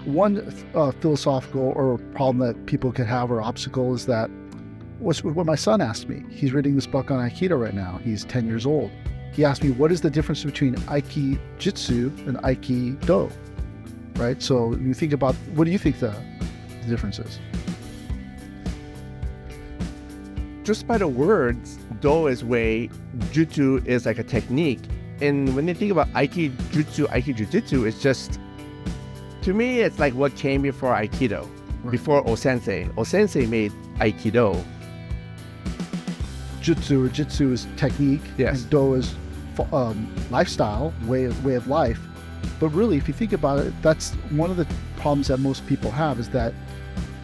one philosophical or problem that people could have or obstacle is that what my son asked me. He's reading this book on Aikido right now. He's 10 years old. He asked me, what is the difference between Aiki-jitsu and Aikido? Right? So you think about, what do you think the difference is? Just by the words, do is way, jutsu is like a technique. And when you think about Aiki-jutsu, Aiki-jujitsu, it's just, to me, it's like what came before Aikido, Right. before O-sensei. O-sensei made Aikido. Jitsu is technique, Yes. and Do is lifestyle, way of life. But really, if you think about it, that's one of the problems that most people have, is that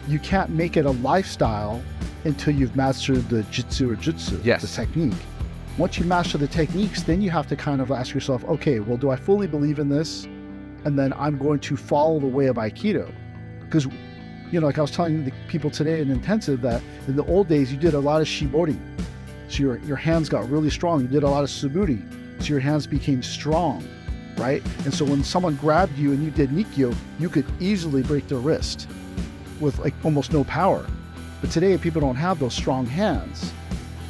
you can't make it a lifestyle until you've mastered the jitsu or jutsu, Yes. the technique. Once you master the techniques, then you have to kind of ask yourself, okay, well, do I fully believe in this? And then I'm going to follow the way of Aikido. Because, like I was telling the people today in intensive, that in the old days, you did a lot of shibori. So your hands got really strong. You did a lot of suburi. So your hands became strong, right? And so when someone grabbed you and you did nikyo, you could easily break their wrist with like almost no power. But today, people don't have those strong hands.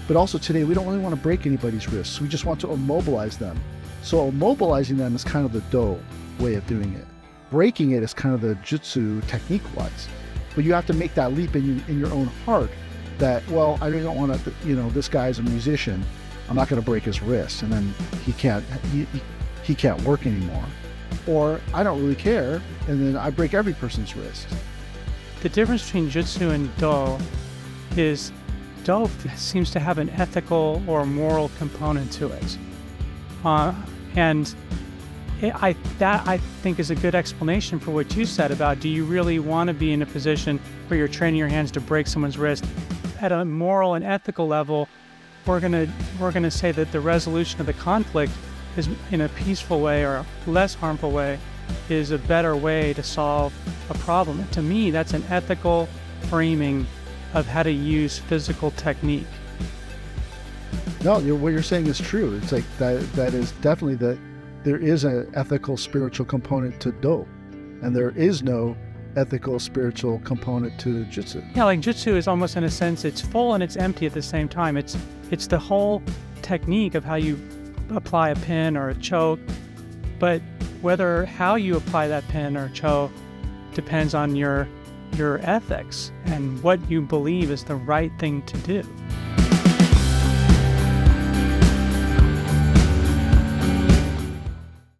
But also today, we don't really want to break anybody's wrists. We just want to immobilize them. So immobilizing them is kind of the Do way of doing it. Breaking it is kind of the jutsu technique-wise. But you have to make that leap in your own heart that, well, I don't want to, this guy's a musician. I'm not going to break his wrist, and then he can't work anymore. Or I don't really care, and then I break every person's wrist. The difference between Jutsu and Do is Do seems to have an ethical or moral component to it. I think is a good explanation for what you said about, do you really want to be in a position where you're training your hands to break someone's wrist? At a moral and ethical level, we're gonna say that the resolution of the conflict is in a peaceful way or a less harmful way is a better way to solve a problem. And to me, that's an ethical framing of how to use physical technique. No, what you're saying is true. It's like that is definitely that there is an ethical spiritual component to Do, and there is no ethical spiritual component to Jutsu. Yeah, like Jutsu is almost, in a sense, it's full and it's empty at the same time. It's the whole technique of how you apply a pin or a choke, but how you apply that pin or choke depends on your ethics and what you believe is the right thing to do.